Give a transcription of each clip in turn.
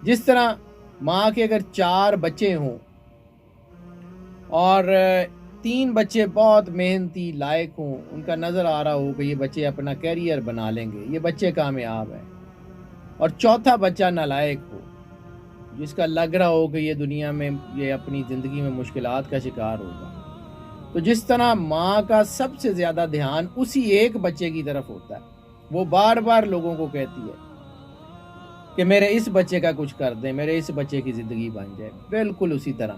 جس طرح ماں کے اگر 4 بچے ہوں اور 3 بچے بہت محنتی لائق ہوں، ان کا نظر آ رہا ہو کہ یہ بچے اپنا کیریئر بنا لیں گے، یہ بچے کامیاب ہیں، اور چوتھا بچہ نالائق ہو جس کا لگ رہا ہو کہ یہ دنیا میں یہ اپنی زندگی میں مشکلات کا شکار ہوگا، تو جس طرح ماں کا سب سے زیادہ دھیان اسی ایک بچے کی طرف ہوتا ہے، وہ بار بار لوگوں کو کہتی ہے کہ میرے اس بچے کا کچھ کر دیں، میرے اس بچے کی زندگی بن جائے، بالکل اسی طرح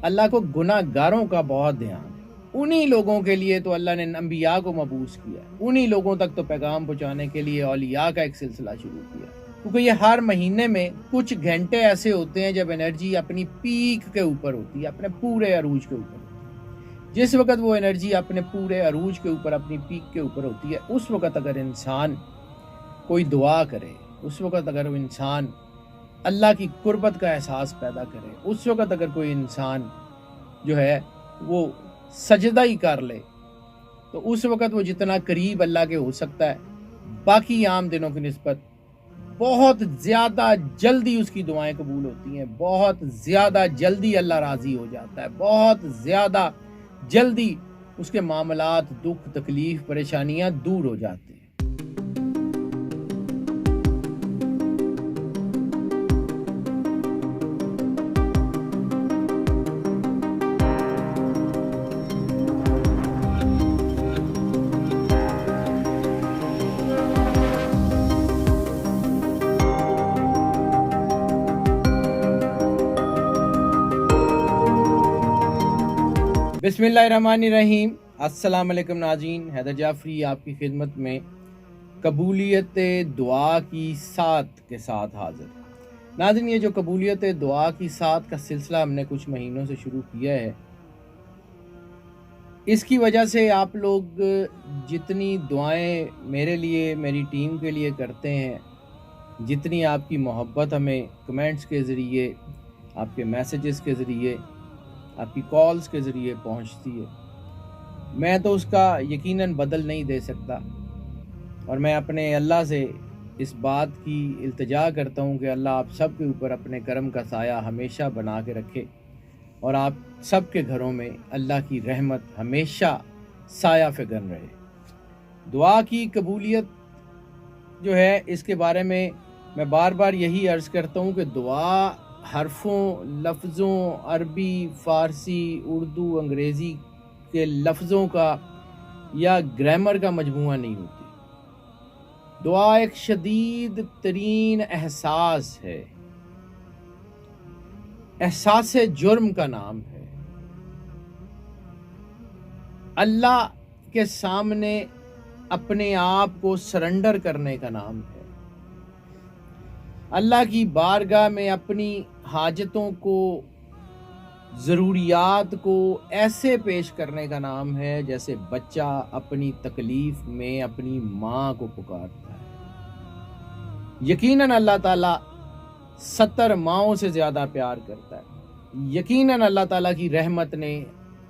اللہ کو گناہ گاروں کا بہت دھیان ہے۔ انہی لوگوں کے لیے تو اللہ نے انبیاء کو مبعوث کیا ہے، انہی لوگوں تک تو پیغام پہنچانے کے لیے اولیاء کا ایک سلسلہ شروع کیا ہے، کیونکہ یہ ہر مہینے میں کچھ گھنٹے ایسے ہوتے ہیں جب انرجی اپنی پیک کے اوپر ہوتی ہے، اپنے پورے عروج کے اوپر ہوتی ہے۔ جس وقت وہ انرجی اپنے پورے عروج کے اوپر، اپنی پیک کے اوپر ہوتی ہے، اس وقت اگر انسان کوئی دعا کرے، اس وقت اگر وہ انسان اللہ کی قربت کا احساس پیدا کرے، اس وقت اگر کوئی انسان جو ہے وہ سجدہ ہی کر لے، تو اس وقت وہ جتنا قریب اللہ کے ہو سکتا ہے باقی عام دنوں کی نسبت بہت زیادہ جلدی اس کی دعائیں قبول ہوتی ہیں، بہت زیادہ جلدی اللہ راضی ہو جاتا ہے، بہت زیادہ جلدی اس کے معاملات، دکھ، تکلیف، پریشانیاں دور ہو جاتے ہیں۔ بسم اللہ الرحمن الرحیم۔ السلام علیکم ناظرین، حیدر جعفری آپ کی خدمت میں قبولیت دعا کی سات کے ساتھ حاضر۔ ناظرین، یہ جو قبولیت دعا کی سات کا سلسلہ ہم نے کچھ مہینوں سے شروع کیا ہے، اس کی وجہ سے آپ لوگ جتنی دعائیں میرے لیے، میری ٹیم کے لیے کرتے ہیں، جتنی آپ کی محبت ہمیں کمنٹس کے ذریعے، آپ کے میسیجز کے ذریعے، آپ کی کالز کے ذریعے پہنچتی ہے، میں تو اس کا یقیناً بدل نہیں دے سکتا، اور میں اپنے اللہ سے اس بات کی التجا کرتا ہوں کہ اللہ آپ سب کے اوپر اپنے کرم کا سایہ ہمیشہ بنا کے رکھے، اور آپ سب کے گھروں میں اللہ کی رحمت ہمیشہ سایہ فگن رہے۔ دعا کی قبولیت جو ہے، اس کے بارے میں بار بار یہی عرض کرتا ہوں کہ دعا حرفوں، لفظوں، عربی، فارسی، اردو، انگریزی کے لفظوں کا یا گرامر کا مجموعہ نہیں ہوتی۔ دعا ایک شدید ترین احساس ہے، احساس جرم کا نام ہے، اللہ کے سامنے اپنے آپ کو سرنڈر کرنے کا نام ہے، اللہ کی بارگاہ میں اپنی حاجتوں کو، ضروریات کو ایسے پیش کرنے کا نام ہے جیسے بچہ اپنی تکلیف میں اپنی ماں کو پکارتا ہے۔ یقیناً اللہ تعالیٰ 70 ماؤں سے زیادہ پیار کرتا ہے۔ یقیناً اللہ تعالیٰ کی رحمت نے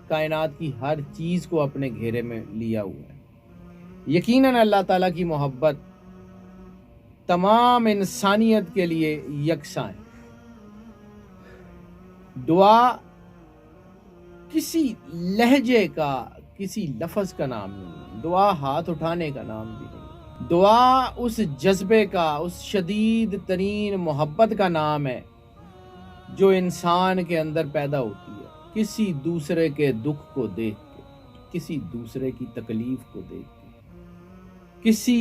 کائنات کی ہر چیز کو اپنے گھیرے میں لیا ہوا ہے۔ یقیناً اللہ تعالیٰ کی محبت تمام انسانیت کے لیے یکساں ہے۔ دعا کسی لہجے کا، کسی لفظ کا نام نہیں، دعا ہاتھ اٹھانے کا نام بھی نہیں، دعا اس جذبے کا، اس شدید ترین محبت کا نام ہے جو انسان کے اندر پیدا ہوتی ہے، کسی دوسرے کے دکھ کو دیکھ کے، کسی دوسرے کی تکلیف کو دیکھ کے، کسی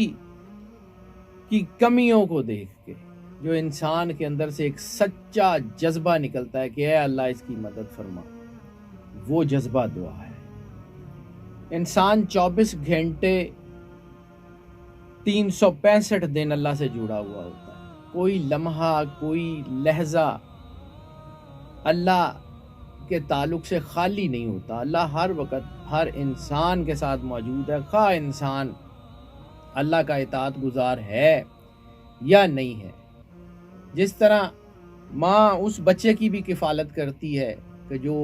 کی کمیوں کو دیکھ کے، جو انسان کے اندر سے ایک سچا جذبہ نکلتا ہے کہ اے اللہ اس کی مدد فرما، وہ جذبہ دعا ہے۔ انسان 24 گھنٹے 365 دن اللہ سے جڑا ہوا ہوتا ہے، کوئی لمحہ، کوئی لحظہ اللہ کے تعلق سے خالی نہیں ہوتا۔ اللہ ہر وقت ہر انسان کے ساتھ موجود ہے، خواہ انسان اللہ کا اطاعت گزار ہے یا نہیں ہے۔ جس طرح ماں اس بچے کی بھی کفالت کرتی ہے کہ جو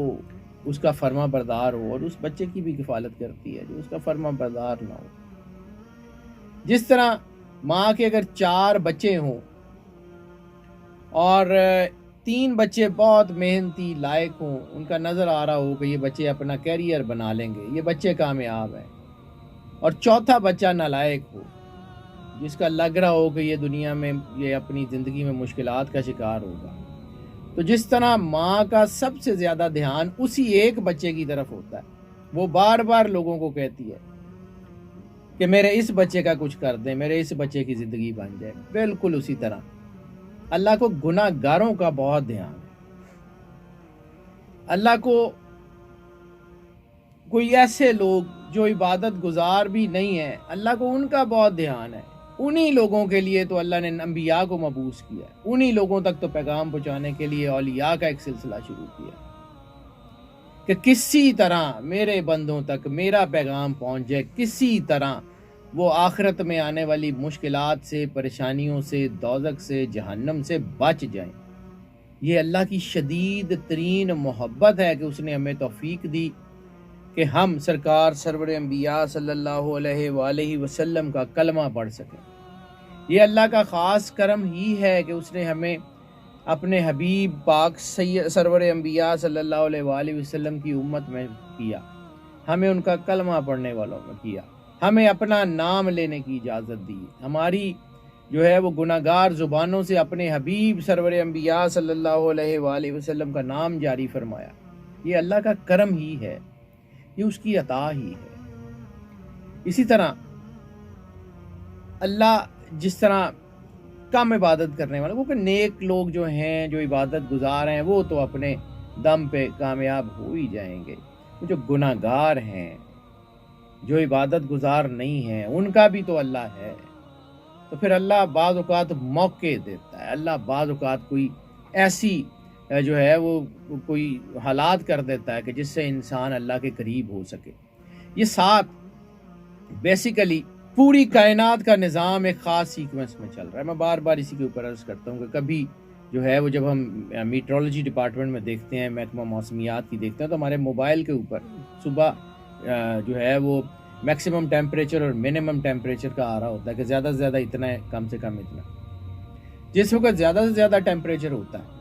اس کا فرما بردار ہو، اور اس بچے کی بھی کفالت کرتی ہے جو اس کا فرما بردار نہ ہو۔ جس طرح ماں کے اگر 4 بچے ہوں اور 3 بچے بہت محنتی لائق ہوں، ان کا نظر آ رہا ہو کہ یہ بچے اپنا کیریئر بنا لیں گے، یہ بچے کامیاب ہیں، اور چوتھا بچہ نالائق ہو جس کا لگ رہا ہو کہ یہ دنیا میں یہ اپنی زندگی میں مشکلات کا شکار ہوگا. تو جس طرح ماں کا سب سے زیادہ دھیان اسی ایک بچے کی طرف ہوتا ہے، وہ بار بار لوگوں کو کہتی ہے کہ میرے اس بچے کا کچھ کر دیں، میرے اس بچے کی زندگی بن جائے. بالکل اسی طرح اللہ کو گناہ گاروں کا بہت دھیان ہے. اللہ کو کوئی ایسے لوگ جو عبادت گزار بھی نہیں ہیں، اللہ کو ان کا بہت دھیان ہے. انہی لوگوں کے لیے تو اللہ نے انبیاء کو مبعوث کیا ہے، انہی لوگوں تک تو پیغام پہنچانے کے لیے اولیاء کا ایک سلسلہ شروع کیا کہ کسی طرح میرے بندوں تک میرا پیغام پہنچ جائے، کسی طرح وہ آخرت میں آنے والی مشکلات سے، پریشانیوں سے، دوزخ سے، جہنم سے بچ جائیں. یہ اللہ کی شدید ترین محبت ہے کہ اس نے ہمیں توفیق دی کہ ہم سرکار سرور انبیاء صلی اللہ علیہ وآلہ وسلم کا کلمہ پڑھ سکیں. یہ اللہ کا خاص کرم ہی ہے کہ اس نے ہمیں اپنے حبیب پاک سرور انبیاء صلی اللہ علیہ وآلہ وسلم کی امت میں کیا، ہمیں ان کا کلمہ پڑھنے والوں میں کیا، ہمیں اپنا نام لینے کی اجازت دی، ہماری جو ہے وہ گناہگار زبانوں سے اپنے حبیب سرور انبیاء صلی اللہ علیہ وآلہ وسلم کا نام جاری فرمایا. یہ اللہ کا کرم ہی ہے، یہ اس کی عطا ہی ہے. اسی طرح اللہ جس طرح کم عبادت کرنے والے، وہ کہ نیک لوگ جو ہیں، جو عبادت گزار ہیں، وہ تو اپنے دم پہ کامیاب ہو ہی جائیں گے. جو گناہ گار ہیں، جو عبادت گزار نہیں ہیں، ان کا بھی تو اللہ ہے. تو پھر اللہ بعض اوقات موقع دیتا ہے، اللہ بعض اوقات کوئی ایسی جو ہے وہ کوئی حالات کر دیتا ہے کہ جس سے انسان اللہ کے قریب ہو سکے. یہ 7 بیسیکلی پوری کائنات کا نظام ایک خاص سیکوینس میں چل رہا ہے. میں بار بار اسی کے اوپر عرض کرتا ہوں کہ کبھی جو ہے وہ جب ہم میٹرولوجی ڈپارٹمنٹ میں دیکھتے ہیں، محکمہ موسمیات کی دیکھتے ہیں، تو ہمارے موبائل کے اوپر صبح جو ہے وہ میکسیمم ٹیمپریچر اور منیمم ٹیمپریچر کا آ رہا ہوتا ہے کہ زیادہ سے زیادہ اتنا ہے، کم سے کم اتنا. جس وقت زیادہ سے زیادہ ٹیمپریچر ہوتا ہے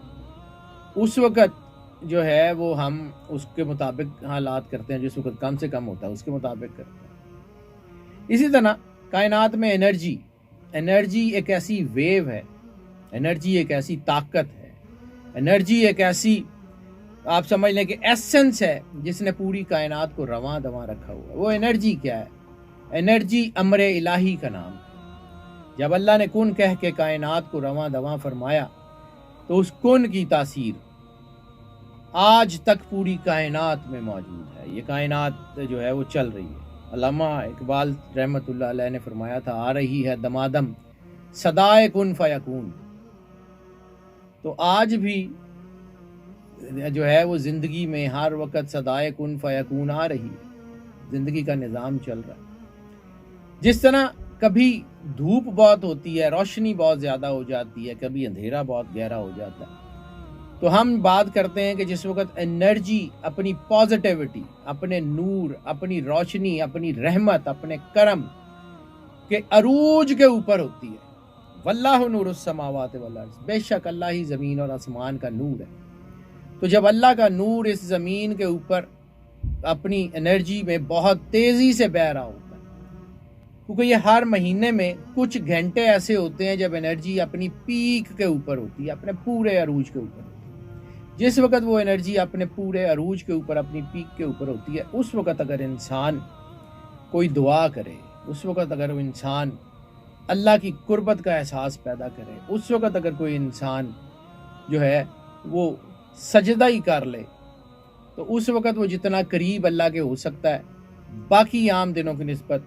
اس وقت جو ہے وہ ہم اس کے مطابق حالات کرتے ہیں، جس وقت کم سے کم ہوتا ہے اس کے مطابق کرتے ہیں. اسی طرح کائنات میں انرجی ایک ایسی ویو ہے، انرجی ایک ایسی طاقت ہے، انرجی ایک ایسی آپ سمجھ لیں کہ ایسنس ہے جس نے پوری کائنات کو رواں دواں رکھا ہوا ہے. وہ انرجی کیا ہے؟ انرجی امر الہی کا نام ہے. جب اللہ نے کن کہہ کے کائنات کو رواں دواں فرمایا تو اس کن کی تاثیر آج تک پوری کائنات میں موجود ہے. یہ کائنات جو ہے وہ چل رہی ہے. علامہ اقبال رحمۃ اللہ علیہ نے فرمایا تھا، آ رہی ہے دمادم صدائے کن فیکون. تو آج بھی جو ہے وہ زندگی میں ہر وقت صدائے کن فیکون آ رہی ہے، زندگی کا نظام چل رہا ہے. جس طرح کبھی دھوپ بہت ہوتی ہے، روشنی بہت زیادہ ہو جاتی ہے، کبھی اندھیرا بہت گہرا ہو جاتا ہے، تو ہم بات کرتے ہیں کہ جس وقت انرجی اپنی پازیٹیوٹی، اپنے نور، اپنی روشنی، اپنی رحمت، اپنے کرم کے عروج کے اوپر ہوتی ہے. واللہ نور السماوات والارض، بے شک اللہ ہی زمین اور آسمان کا نور ہے. تو جب اللہ کا نور اس زمین کے اوپر اپنی انرجی میں بہت تیزی سے بہہ رہا ہوتا ہے، کیونکہ یہ ہر مہینے میں کچھ گھنٹے ایسے ہوتے ہیں جب انرجی اپنی پیک کے اوپر ہوتی ہے، اپنے پورے عروج کے اوپر. جس وقت وہ انرجی اپنے پورے عروج کے اوپر، اپنی پیک کے اوپر ہوتی ہے، اس وقت اگر انسان کوئی دعا کرے، اس وقت اگر وہ انسان اللہ کی قربت کا احساس پیدا کرے، اس وقت اگر کوئی انسان جو ہے وہ سجدہ ہی کر لے، تو اس وقت وہ جتنا قریب اللہ کے ہو سکتا ہے باقی عام دنوں کی نسبت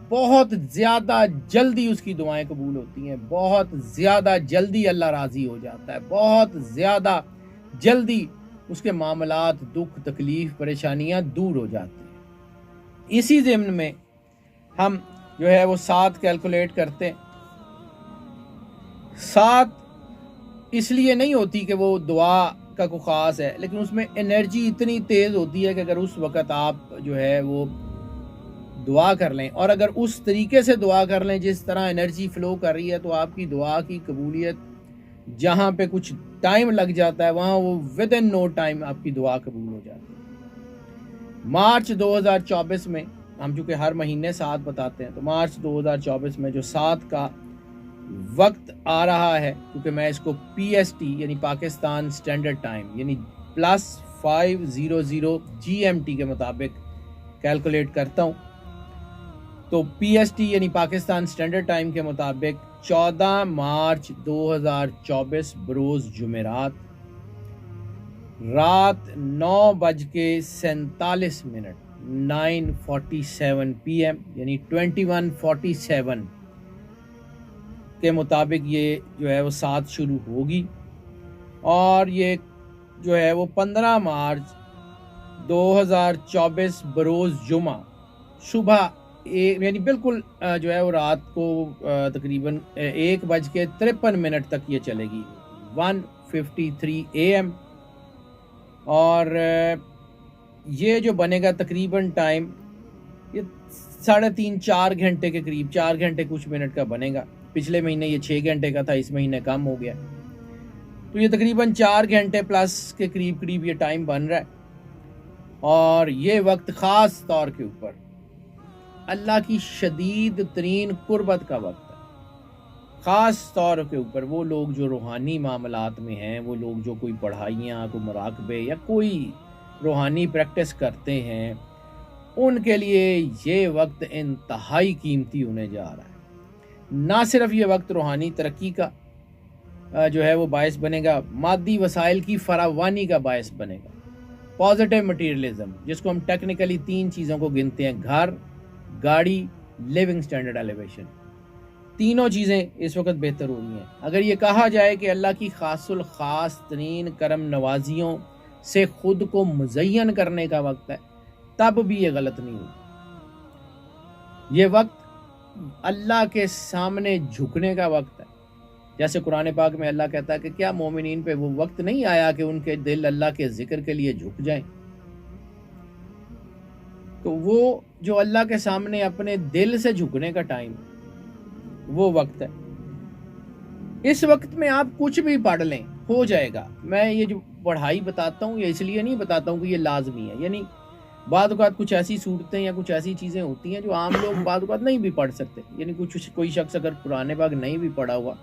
بہت زیادہ جلدی اس کی دعائیں قبول ہوتی ہیں، بہت زیادہ جلدی اللہ راضی ہو جاتا ہے، بہت زیادہ جلدی اس کے معاملات، دکھ، تکلیف، پریشانیاں دور ہو جاتی ہیں. اسی ضمن میں ہم جو ہے وہ 7 کیلکولیٹ کرتے ہیں. 7 اس لیے نہیں ہوتی کہ وہ دعا کا کوئی خاص ہے، لیکن اس میں انرجی اتنی تیز ہوتی ہے کہ اگر اس وقت آپ جو ہے وہ دعا کر لیں، اور اگر اس طریقے سے دعا کر لیں جس طرح انرجی فلو کر رہی ہے، تو آپ کی دعا کی قبولیت جہاں پہ کچھ ٹائم لگ جاتا ہے وہاں وہ ود ان نو ٹائم آپ کی دعا قبول ہو جاتی ہے۔ مارچ 2024 میں ہم چونکہ ہر مہینے 7 بتاتے ہیں، تو مارچ 2024 میں جو 7 کا وقت آ رہا ہے، کیونکہ میں اس کو پی ایس ٹی یعنی پاکستان اسٹینڈرڈ ٹائم یعنی +5:00 GMT کے مطابق کیلکولیٹ کرتا ہوں، تو پی ایس ٹی یعنی پاکستان اسٹینڈرڈ ٹائم کے مطابق 14 مارچ 2024 بروز جمعرات رات 9:47 9:47 PM یعنی 21:47 کے مطابق یہ جو ہے وہ 7 شروع ہوگی، اور یہ جو ہے وہ 15 مارچ 2024 بروز جمعہ صبح یعنی بالکل جو ہے وہ رات کو تقریباً 1:53 تک یہ چلے گی 1:53 AM، اور یہ جو بنے گا تقریباً ٹائم یہ 3.5-4 گھنٹے کے قریب، 4 گھنٹے کچھ منٹ کا بنے گا۔ پچھلے مہینے یہ 6 گھنٹے کا تھا، اس مہینے کم ہو گیا، تو یہ تقریباً 4 گھنٹے پلس کے قریب یہ ٹائم بن رہا ہے، اور یہ وقت خاص طور کے اوپر اللہ کی شدید ترین قربت کا وقت ہے۔ خاص طور کے اوپر وہ لوگ جو روحانی معاملات میں ہیں، وہ لوگ جو کوئی پڑھائیاں، کوئی مراقبے یا کوئی روحانی پریکٹس کرتے ہیں، ان کے لیے یہ وقت انتہائی قیمتی ہونے جا رہا ہے۔ نہ صرف یہ وقت روحانی ترقی کا جو ہے وہ باعث بنے گا، مادی وسائل کی فراوانی کا باعث بنے گا۔ پازیٹیو مٹیریلزم، جس کو ہم ٹیکنیکلی 3 چیزوں کو گنتے ہیں: گھر، گاڑی، لیونگ سٹینڈرڈ ایلیویشن، تینوں چیزیں اس وقت بہتر ہو رہی ہیں۔ اگر یہ کہا جائے کہ اللہ کی خاص الخاص ترین کرم نوازیوں سے خود کو مزین کرنے کا وقت ہے، تب بھی یہ غلط نہیں ہوگا۔ یہ وقت اللہ کے سامنے جھکنے کا وقت ہے، جیسے قرآن پاک میں اللہ کہتا ہے کہ کیا مومنین پہ وہ وقت نہیں آیا کہ ان کے دل اللہ کے ذکر کے لیے جھک جائیں؟ تو وہ جو اللہ کے سامنے اپنے دل سے جھکنے کا ٹائم، وہ وقت ہے۔ اس وقت میں آپ کچھ بھی پڑھ لیں، ہو جائے گا۔ میں یہ جو پڑھائی بتاتا ہوں یہ اس لیے نہیں بتاتا ہوں کہ یہ لازمی ہے، یعنی بعض اوقات کچھ ایسی صورتیں یا کچھ ایسی چیزیں ہوتی ہیں جو عام لوگ بعض اوقات نہیں بھی پڑھ سکتے، یعنی کوئی شخص اگر قرآن پاک نہیں بھی پڑھا ہوا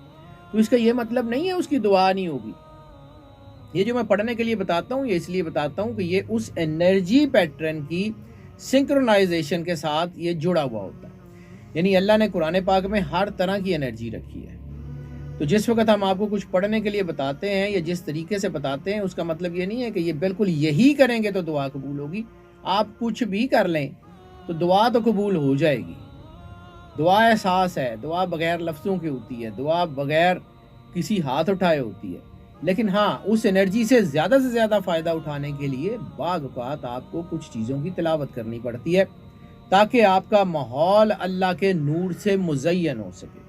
تو اس کا یہ مطلب نہیں ہے اس کی دعا نہیں ہوگی۔ یہ جو میں پڑھنے کے لیے بتاتا ہوں یہ اس لیے بتاتا ہوں کہ یہ اس انرجی پیٹرن کی سنکرونائزیشن کے ساتھ یہ جڑا ہوا ہوتا ہے، یعنی اللہ نے قرآن پاک میں ہر طرح کی انرجی رکھی ہے۔ تو جس وقت ہم آپ کو کچھ پڑھنے کے لیے بتاتے ہیں یا جس طریقے سے بتاتے ہیں، اس کا مطلب یہ نہیں ہے کہ یہ بالکل یہی کریں گے تو دعا قبول ہوگی۔ آپ کچھ بھی کر لیں تو دعا تو قبول ہو جائے گی۔ دعا احساس ہے، دعا بغیر لفظوں کی ہوتی ہے، دعا بغیر کسی ہاتھ اٹھائے ہوتی ہے، لیکن ہاں اس انرجی سے زیادہ فائدہ اٹھانے کے لیے بعض اوقات آپ کو کچھ چیزوں کی تلاوت کرنی پڑتی ہے تاکہ آپ کا ماحول اللہ کے نور سے مزین ہو سکے۔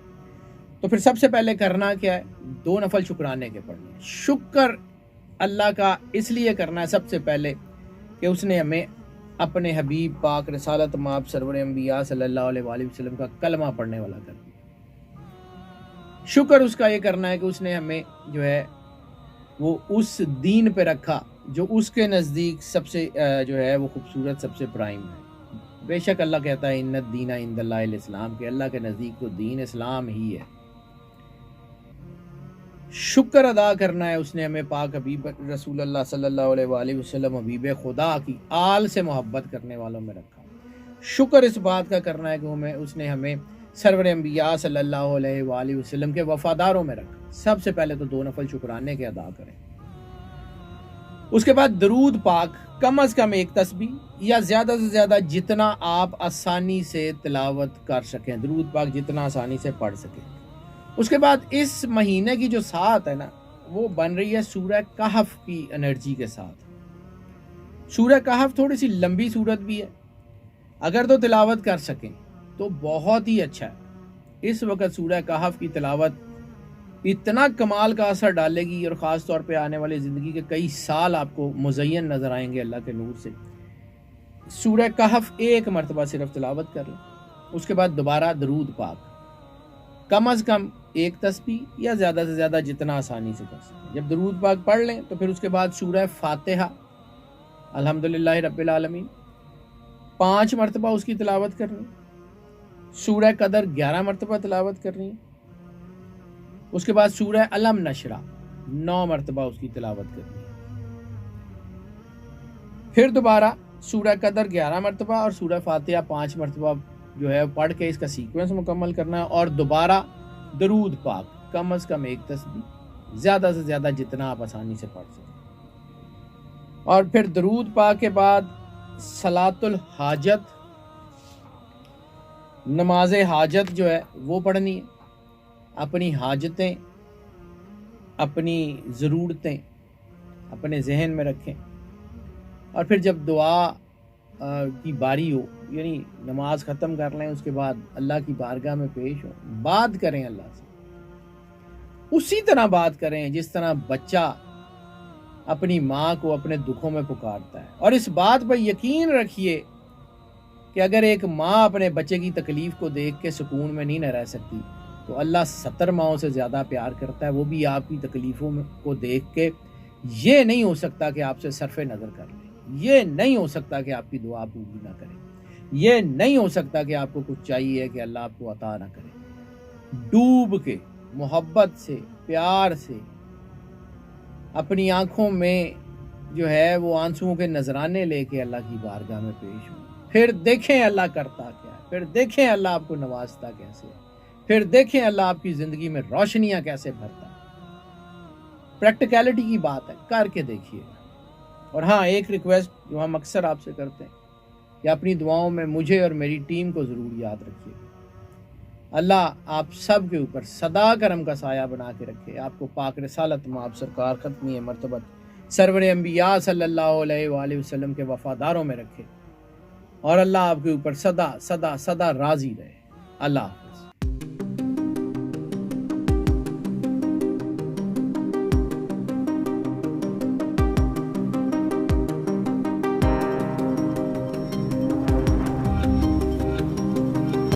تو پھر سب سے پہلے کرنا کیا ہے؟ 2 نفل شکرانے کے پڑھنے ہیں۔ شکر اللہ کا اس لیے کرنا ہے سب سے پہلے کہ اس نے ہمیں اپنے حبیب پاک رسالت مآب سرور انبیاء صلی اللہ علیہ وآلہ وسلم کا کلمہ پڑھنے والا کر دیا۔ شکر اس کا یہ کرنا ہے کہ اس نے ہمیں جو ہے وہ اس دین پہ رکھا جو اس کے نزدیک سب سے جو ہے وہ خوبصورت، سب سے پرائم ہے۔ بے شک اللہ کہتا ہے ان الدین عند اللہ الاسلام، کہ اللہ کے نزدیک تو دین اسلام ہی ہے۔ شکر ادا کرنا ہے اس نے ہمیں پاک حبیب رسول اللہ صلی اللہ علیہ وآلہ وسلم حبیب خدا کی آل سے محبت کرنے والوں میں رکھا۔ شکر اس بات کا کرنا ہے کہ اس نے ہمیں سرور انبیاء صلی اللہ علیہ وآلہ وسلم کے وفاداروں میں رکھا۔ سب سے پہلے تو 2 نفل شکرانے کے ادا کریں، اس کے بعد درود پاک کم از کم 1 تسبیح یا زیادہ سے زیادہ جتنا آپ آسانی سے تلاوت کر سکیں، درود پاک جتنا آسانی سے پڑھ سکیں۔ اس کے بعد اس مہینے کی جو 7 ہے نا، وہ بن رہی ہے سورہ کہف کی انرجی کے ساتھ۔ سورہ کہف تھوڑی سی لمبی سورت بھی ہے، اگر تو تلاوت کر سکیں تو بہت ہی اچھا ہے۔ اس وقت سورہ کہف کی تلاوت اتنا کمال کا اثر ڈالے گی، اور خاص طور پہ آنے والی زندگی کے کئی سال آپ کو مزین نظر آئیں گے اللہ کے نور سے۔ سورہ کہف 1 مرتبہ صرف تلاوت کر لیں، اس کے بعد دوبارہ درود پاک کم از کم ایک تسبیح یا زیادہ سے زیادہ جتنا آسانی سے کر سکیں. جب درود پاک پڑھ لیں تو پھر اس کے بعد سورہ فاتحہ الحمدللہ رب العالمین 5 مرتبہ اس کی تلاوت کرنی. سورہ قدر 11 مرتبہ تلاوت کرنی. اس کے بعد سورہ علم نشرہ 9 مرتبہ اس کی تلاوت کرنی. پھر دوبارہ سورہ قدر 11 مرتبہ اور سورہ فاتحہ 5 مرتبہ جو ہے پڑھ کے اس کا سیکوینس مکمل کرنا ہے. اور دوبارہ درود پاک کم از کم ایک تسبیح زیادہ سے زیادہ جتنا آپ آسانی سے پڑھ سکیں. اور پھر درود پاک کے بعد صلاۃ الحاجت نماز حاجت جو ہے وہ پڑھنی ہے. اپنی حاجتیں اپنی ضرورتیں اپنے ذہن میں رکھیں. اور پھر جب دعا کی باری ہو یعنی نماز ختم کر لیں اس کے بعد اللہ کی بارگاہ میں پیش ہو بات کریں اللہ سے. اسی طرح بات کریں جس طرح بچہ اپنی ماں کو اپنے دکھوں میں پکارتا ہے. اور اس بات پر یقین رکھیے کہ اگر ایک ماں اپنے بچے کی تکلیف کو دیکھ کے سکون میں نہیں نہ رہ سکتی تو اللہ 70 ماؤں سے زیادہ پیار کرتا ہے. وہ بھی آپ کی تکلیفوں کو دیکھ کے یہ نہیں ہو سکتا کہ آپ سے صرف نظر کر لیں. یہ نہیں ہو سکتا کہ آپ کی دعا پوری نہ کرے. یہ نہیں ہو سکتا کہ آپ کو کچھ چاہیے کہ اللہ آپ کو عطا نہ کرے. ڈوب کے محبت سے پیار سے اپنی آنکھوں میں جو ہے وہ آنسوؤں کے نذرانے لے کے اللہ کی بارگاہ میں پیش ہوں. پھر دیکھیں اللہ کرتا کیا ہے. پھر دیکھیں اللہ آپ کو نوازتا کیسے ہے. پھر دیکھیں اللہ آپ کی زندگی میں روشنیاں کیسے بھرتا ہے. پریکٹیکلٹی کی بات ہے, کر کے دیکھیے. اور ہاں ایک ریکویسٹ جو ہم اکثر آپ سے کرتے ہیں کہ اپنی دعاؤں میں مجھے اور میری ٹیم کو ضرور یاد رکھیے. اللہ آپ سب کے اوپر سدا کرم کا سایہ بنا کے رکھے. آپ کو پاک رسالت مآب سرکار ختمی مرتبت سرور انبیاء صلی اللہ علیہ وآلہ وسلم کے وفاداروں میں رکھے. اور اللہ آپ کے اوپر سدا سدا سدا راضی رہے. اللہ حافظ.